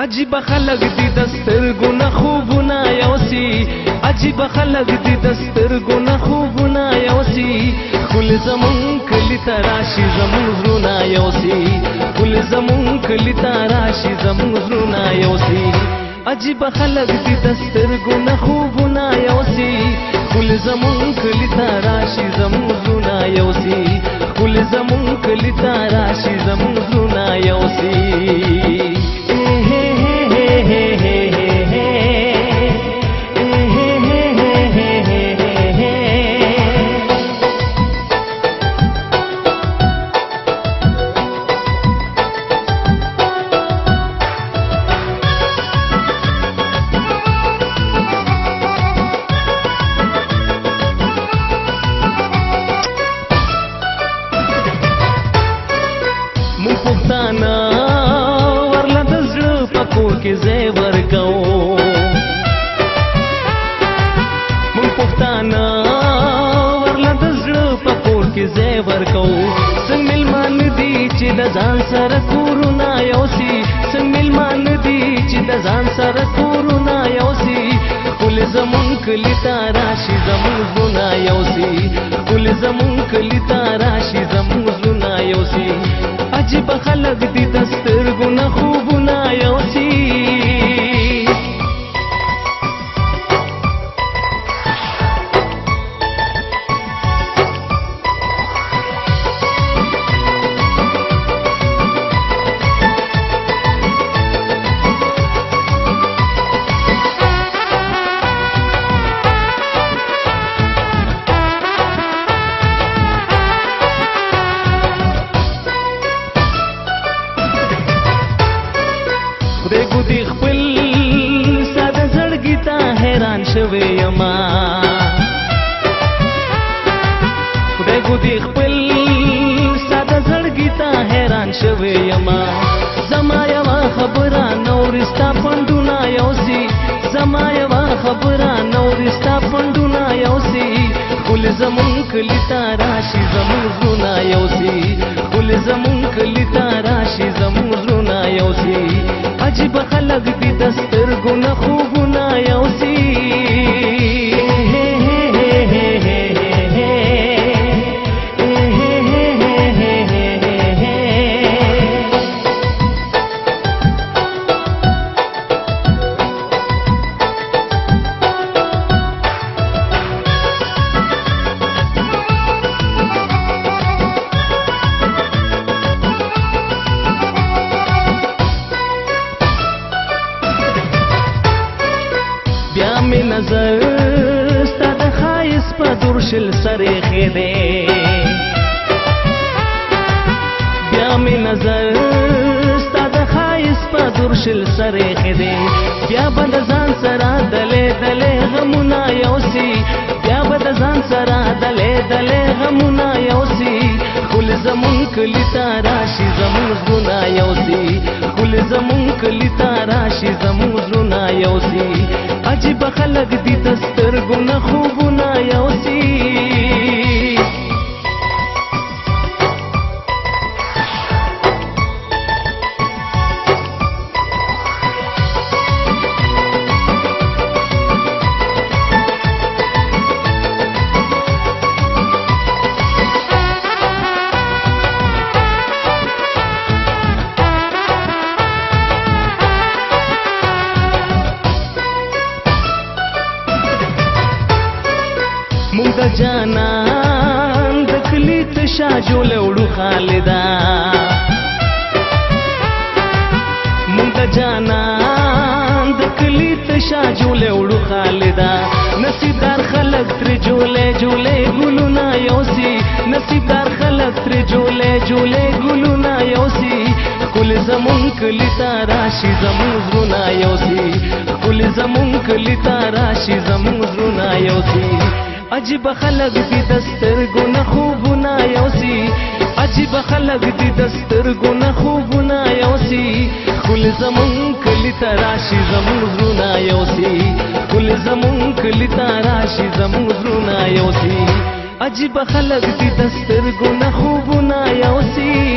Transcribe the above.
عجیب خلق دی دسترګونه خوبونه یوسي عجیب خلق دی دسترګونه خوبونه یوسي خل زمون کلی تراشی زمون زړونه یوسي خل زمون کلی تراشی زمون زړونه یوسي عجیب خلق دی دسترګونه خوبونه یوسي خل زمون کلی تراشی زمون زړونه یوسي خل زمون کلی تراشی زمون زړونه یوسي پښتانه ورله د زړه په کور کې ځای ورکوو موږ پښتانه ورله د زړه په کور کې ځای ورکوو څنګه میلمانه دي چې د ځان سره کورونه یوسي څنګه میلمانه دي چې د ځان سره کورونه یوسي ښکل زمون کلي ته راشي زمون زړونه یوسي ښکل زمون کلي ته راشي زمون زړونه یوسي عجیب خلق دی دسترګونه خوبونه یوسي دیکھو دی خپل ساده زړګي ته حیران شوی یما دیکھو دی خپل ساده زړګي ته حیران شوی یما زما یوا خبره نورستا پندونه یوسي زما یوا خبره نورستا پندونه یوسي خل زمون کلی ته راشي زمون زړونه یوسي خل زمون کلی ته راشي زمون زړونه یوسي عجیب خلق دی دسترګونه خوبونه یوسي بیا می نظر ستا د خایس په درشل سره خېده بیا می نظر ستا د خایس په درشل سره خېده بیا بد ځان سره دلې دلې غمونه یوسي بیا بد ځان سره دلې دلې غمونه یوسي خل زمون کلی ته راشي زمون زړونه یوسي خل زمون کلی ته راشي زمون زړونه یوسي عجیب خلق دی دسترګونه خوبونه یوسي مونږ د جانان د کلی تشا جوړه وړو خالدا مونږ د جانان د کلی تشا جوړه وړو خالدا نصیبدار خلق تر جوړه جوړه ګلونه یوسي نصیبدار خلق خلق تر جولې جولې ګلونه یوسي کل زمون کلی تا راشي زمون زړونه یوسي کل زمون کلی تا راشي زمون زړونه یوسي عجیب خلق دي دسترګو نه خوبونه یوسي عجیب خلق دي دسترګو نه خوبونه یوسي کل زمون کلی تا راشي زمون زړونه یوسي کل زمون کلی تا راشي زمون زړونه یوسي عجیب خلق دي دسترګو نه خوبونه یوسي